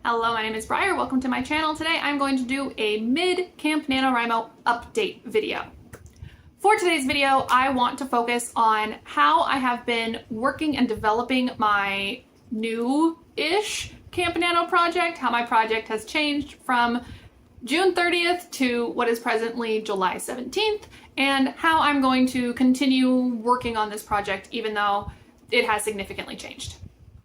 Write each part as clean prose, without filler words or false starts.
Hello, my name is Briar. Welcome to my channel. Today I'm going to do a mid-Camp NaNoWriMo update video. For today's video, I want to focus on how I have been working and developing my new-ish Camp Nano project, how my project has changed from June 30th to what is presently July 17th, and how I'm going to continue working on this project even though it has significantly changed.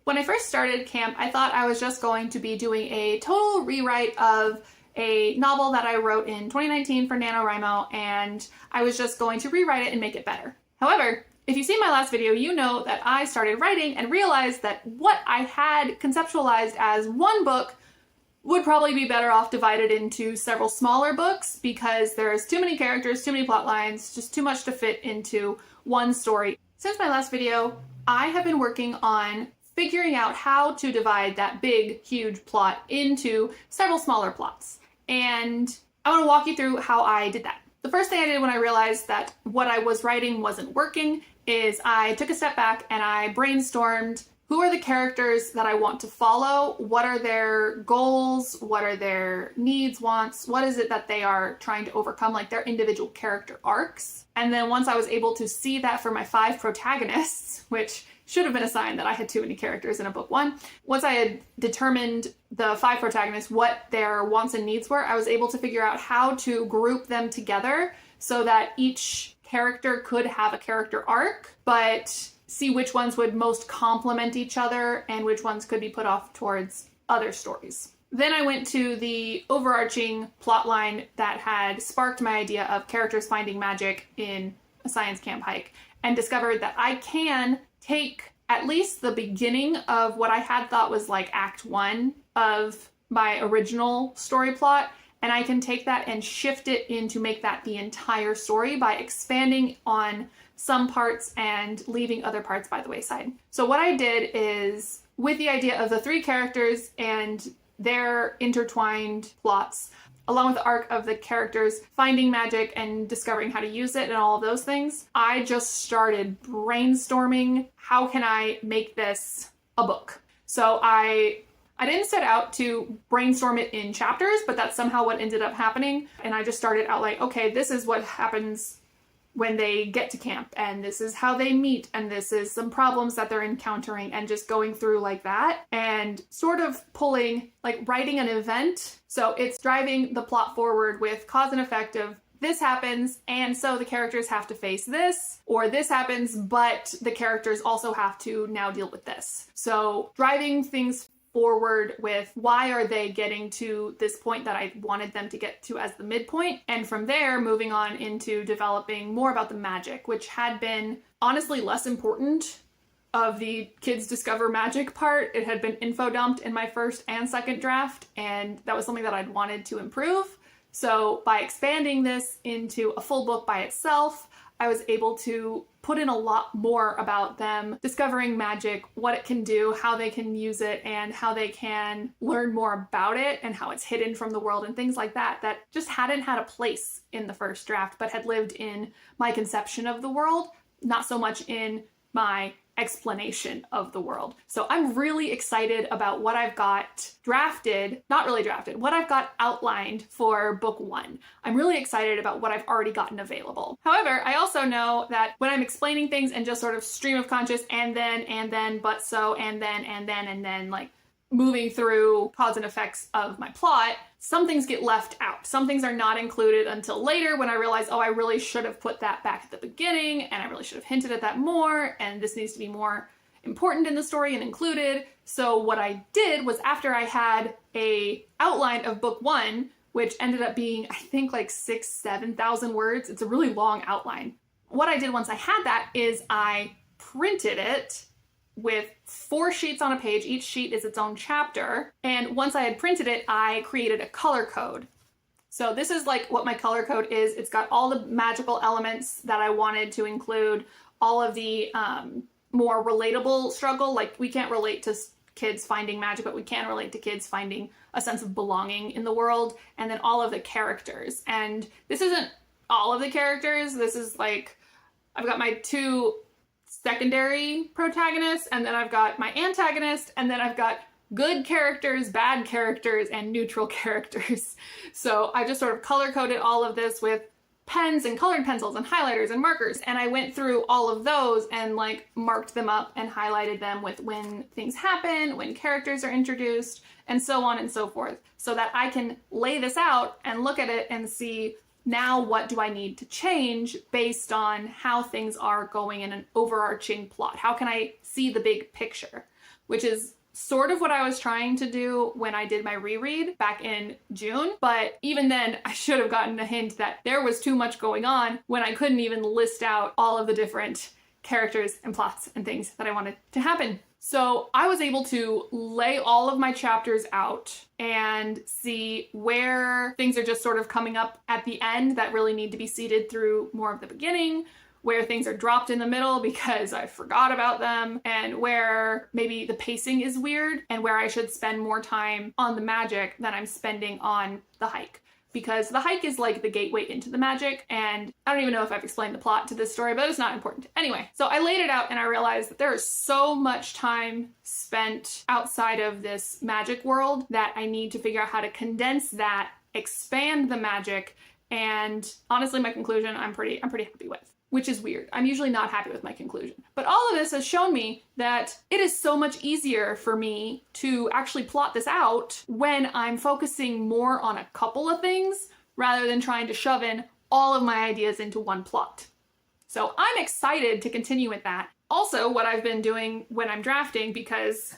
When I first started camp, I thought I was just going to be doing a total rewrite of a novel that I wrote in 2019 for NaNoWriMo, and I was just going to rewrite it and make it better. However, if you see my last video, you know that I started writing and realized that what I had conceptualized as one book would probably be better off divided into several smaller books because there's too many characters, too many plot lines, just too much to fit into one story. Since my last video, I have been working on figuring out how to divide that big, huge plot into several smaller plots. And I want to walk you through how I did that. The first thing I did when I realized that what I was writing wasn't working is I took a step back and I brainstormed who are the characters that I want to follow, what are their goals, what are their needs, wants, what is it that they are trying to overcome, like their individual character arcs. And then once I was able to see that for my 5 protagonists, which should have been a sign that I had too many characters in a book one. Once I had determined the 5 protagonists, what their wants and needs were, I was able to figure out how to group them together so that each character could have a character arc, but see which ones would most complement each other and which ones could be put off towards other stories. Then I went to the overarching plot line that had sparked my idea of characters finding magic in a science camp hike and discovered that I can take at least the beginning of what I had thought was like Act 1 of my original story plot, and I can take that and shift it in to make that the entire story by expanding on some parts and leaving other parts by the wayside. So what I did is, with the idea of the 3 characters and their intertwined plots, along with the arc of the characters finding magic and discovering how to use it and all of those things, I just started brainstorming, how can I make this a book? So I didn't set out to brainstorm it in chapters, but that's somehow what ended up happening. And I just started out like, okay, this is what happens when they get to camp, and this is how they meet, and this is some problems that they're encountering, and just going through like that and sort of pulling, like writing an event. So it's driving the plot forward with cause and effect of this happens, and so the characters have to face this, or this happens, but the characters also have to now deal with this. So driving things forward with why are they getting to this point that I wanted them to get to as the midpoint, and from there moving on into developing more about the magic, which had been honestly less important of the kids discover magic part. It had been info dumped in my first and second draft, and that was something that I'd wanted to improve. So by expanding this into a full book by itself, I was able to put in a lot more about them discovering magic, what it can do, how they can use it, and how they can learn more about it and how it's hidden from the world and things like that, that just hadn't had a place in the first draft, but had lived in my conception of the world, not so much in my explanation of the world. So I'm really excited about what I've got drafted, not really drafted, what I've got outlined for book 1. I'm really excited about what I've already gotten available. However, I also know that when I'm explaining things and just sort of stream of conscious and then, but so, and then, like moving through cause and effects of my plot, some things get left out. Some things are not included until later when I realize, oh, I really should have put that back at the beginning, and I really should have hinted at that more, and this needs to be more important in the story and included. So what I did was, after I had a outline of book 1, which ended up being, I think, like 7,000 words. It's a really long outline. What I did once I had that is I printed it with 4 sheets on a page. Each sheet is its own chapter. And once I had printed it, I created a color code. So this is like what my color code is. It's got all the magical elements that I wanted to include, all of the more relatable struggle. Like, we can't relate to kids finding magic, but we can relate to kids finding a sense of belonging in the world. And then all of the characters. And this isn't all of the characters. This is like, I've got my 2 secondary protagonists, and then I've got my antagonist, and then I've got good characters, bad characters, and neutral characters. So I just sort of color coded all of this with pens and colored pencils and highlighters and markers. And I went through all of those and like marked them up and highlighted them with when things happen, when characters are introduced, and so on and so forth, so that I can lay this out and look at it and see, now what do I need to change based on how things are going in an overarching plot? How can I see the big picture? Which is sort of what I was trying to do when I did my reread back in June. But even then, I should have gotten a hint that there was too much going on when I couldn't even list out all of the different characters and plots and things that I wanted to happen. So I was able to lay all of my chapters out and see where things are just sort of coming up at the end that really need to be seeded through more of the beginning, where things are dropped in the middle because I forgot about them, and where maybe the pacing is weird, and where I should spend more time on the magic than I'm spending on the hike. Because the hike is like the gateway into the magic, and I don't even know if I've explained the plot to this story, but it's not important. Anyway, so I laid it out and I realized that there is so much time spent outside of this magic world that I need to figure out how to condense that, expand the magic, and honestly, my conclusion I'm pretty happy with. Which is weird. I'm usually not happy with my conclusion. But all of this has shown me that it is so much easier for me to actually plot this out when I'm focusing more on a couple of things rather than trying to shove in all of my ideas into one plot. So I'm excited to continue with that. Also, what I've been doing when I'm drafting, because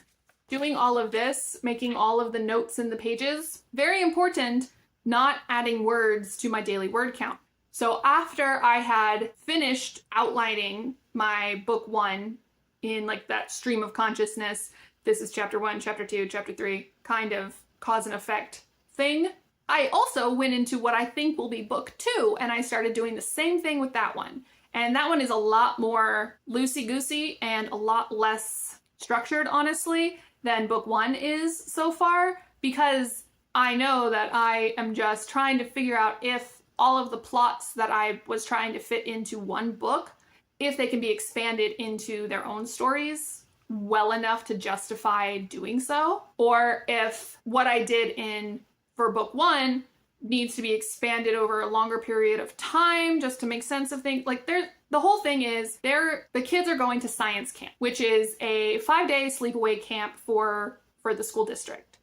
doing all of this, making all of the notes in the pages, very important, not adding words to my daily word count. So after I had finished outlining my book 1 in like that stream of consciousness, this is chapter 1, chapter 2, chapter 3, kind of cause and effect thing, I also went into what I think will be book 2, and I started doing the same thing with that one. And that one is a lot more loosey-goosey and a lot less structured, honestly, than book 1 is so far, because I know that I am just trying to figure out if all of the plots that I was trying to fit into one book, if they can be expanded into their own stories well enough to justify doing so, or if what I did for book 1 needs to be expanded over a longer period of time just to make sense of things. Like the whole thing is the kids are going to science camp, which is a 5-day sleepaway camp for the school district.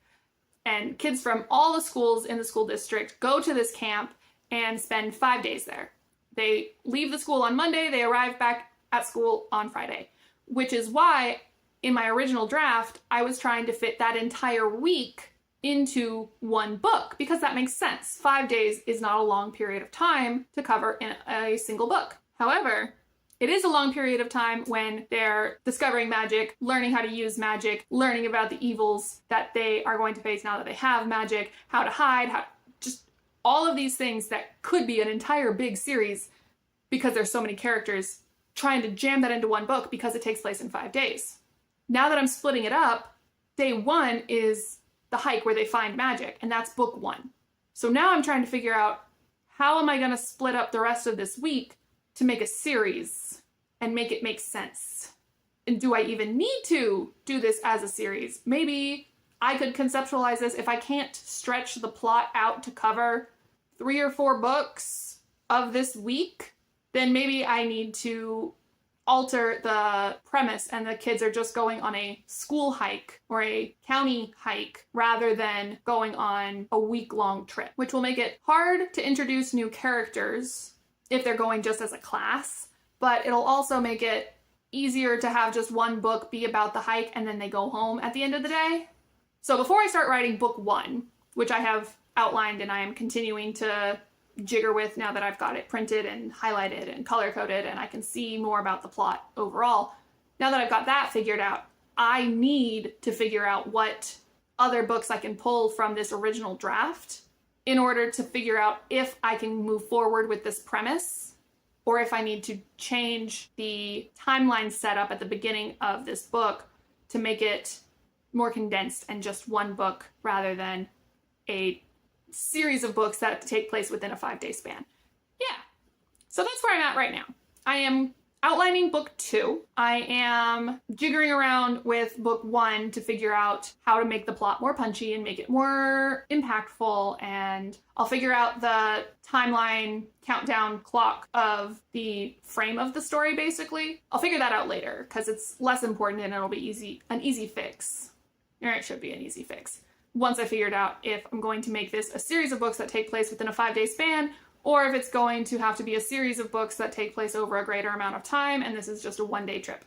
And kids from all the schools in the school district go to this camp and spend 5 days there. They leave the school on Monday, they arrive back at school on Friday, which is why in my original draft, I was trying to fit that entire week into one book, because that makes sense. 5 days is not a long period of time to cover in a single book. However, it is a long period of time when they're discovering magic, learning how to use magic, learning about the evils that they are going to face now that they have magic, how to hide, all of these things that could be an entire big series, because there's so many characters, trying to jam that into one book because it takes place in 5 days. Now that I'm splitting it up, day 1 is the hike where they find magic, and that's book 1. So now I'm trying to figure out, how am I going to split up the rest of this week to make a series and make it make sense? And do I even need to do this as a series? Maybe I could conceptualize this, if I can't stretch the plot out to cover 3 or 4 books of this week, then maybe I need to alter the premise and the kids are just going on a school hike or a county hike rather than going on a week-long trip, which will make it hard to introduce new characters if they're going just as a class, but it'll also make it easier to have just one book be about the hike and then they go home at the end of the day. So before I start writing book 1, which I have outlined and I am continuing to jigger with now that I've got it printed and highlighted and color-coded and I can see more about the plot overall, now that I've got that figured out, I need to figure out what other books I can pull from this original draft in order to figure out if I can move forward with this premise or if I need to change the timeline setup at the beginning of this book to make it more condensed and just one book rather than a series of books that take place within a 5-day span. Yeah, so that's where I'm at right now. I am outlining book 2. I am jiggering around with book 1 to figure out how to make the plot more punchy and make it more impactful, and I'll figure out the timeline countdown clock of the frame of the story, basically. I'll figure that out later because it's less important and it'll be an easy fix. Or it should be an easy fix. Once I figured out if I'm going to make this a series of books that take place within a 5-day span, or if it's going to have to be a series of books that take place over a greater amount of time, and this is just a 1-day trip.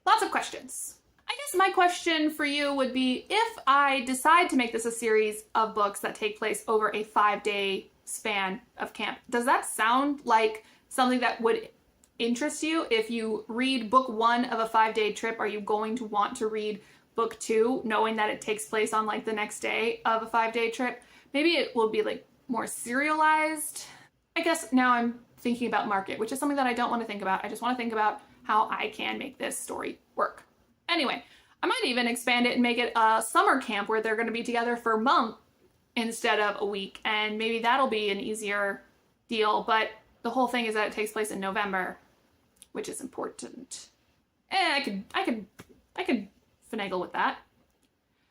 Lots of questions. I guess my question for you would be, if I decide to make this a series of books that take place over a 5-day span of camp, does that sound like something that would interest you? If you read book 1 of a 5-day trip, are you going to want to read book 2, knowing that it takes place on like the next day of a 5-day trip? Maybe it will be like more serialized. I guess now I'm thinking about market, which is something that I don't want to think about. I just want to think about how I can make this story work. Anyway, I might even expand it and make it a summer camp where they're going to be together for a month instead of a week, and maybe that'll be an easier deal, but the whole thing is that it takes place in November, which is important. I could finagle with that.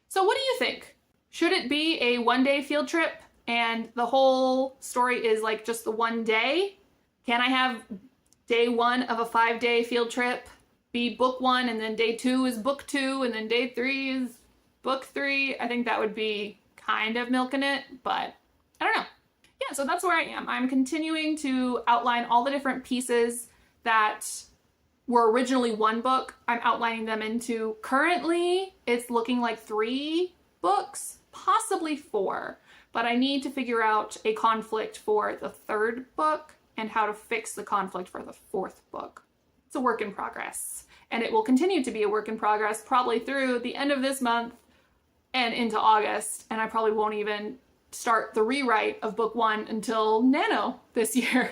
So what do you think? Should it be a 1-day field trip and the whole story is like just the 1 day? Can I have day 1 of a 5-day field trip be book 1, and then day 2 is book 2, and then day 3 is book 3? I think that would be kind of milking it, but I don't know. Yeah, so that's where I am. I'm continuing to outline all the different pieces that were originally 1 book. I'm outlining them into, currently, it's looking like 3 books, possibly 4. But I need to figure out a conflict for the 3rd book and how to fix the conflict for the 4th book. It's a work in progress, and it will continue to be a work in progress probably through the end of this month and into August, and I probably won't even start the rewrite of book 1 until Nano this year,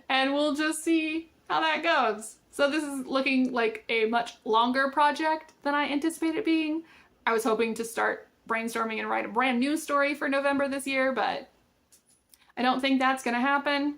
and we'll just see how that goes. So this is looking like a much longer project than I anticipated it being. I was hoping to start brainstorming and write a brand new story for November this year, but I don't think that's gonna happen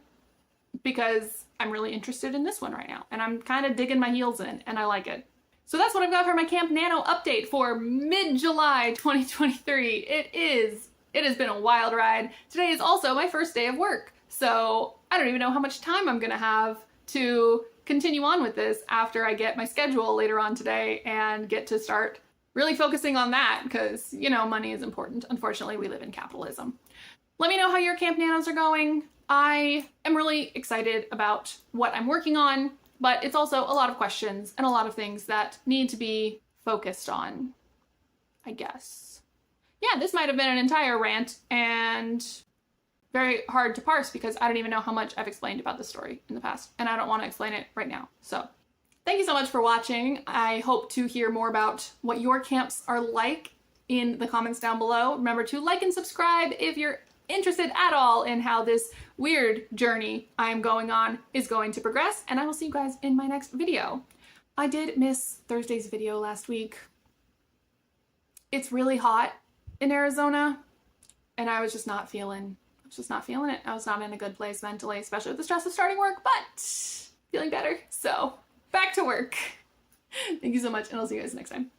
because I'm really interested in this one right now, and I'm kind of digging my heels in, and I like it. So that's what I've got for my Camp Nano update for mid-July 2023. It has been a wild ride. Today is also my first day of work, so I don't even know how much time I'm gonna have to continue on with this after I get my schedule later on today and get to start really focusing on that, because, you know, money is important. Unfortunately, we live in capitalism. Let me know how your Camp Nanos are going. I am really excited about what I'm working on, but it's also a lot of questions and a lot of things that need to be focused on, I guess. Yeah, this might have been an entire rant and very hard to parse because I don't even know how much I've explained about this story in the past, and I don't want to explain it right now. So thank you so much for watching. I hope to hear more about what your camps are like in the comments down below. Remember to like and subscribe if you're interested at all in how this weird journey I'm going on is going to progress, and I will see you guys in my next video. I did miss Thursday's video last week. It's really hot in Arizona, and I was just not feeling it. I was not in a good place mentally, especially with the stress of starting work, but feeling better. So back to work. Thank you so much, and I'll see you guys next time.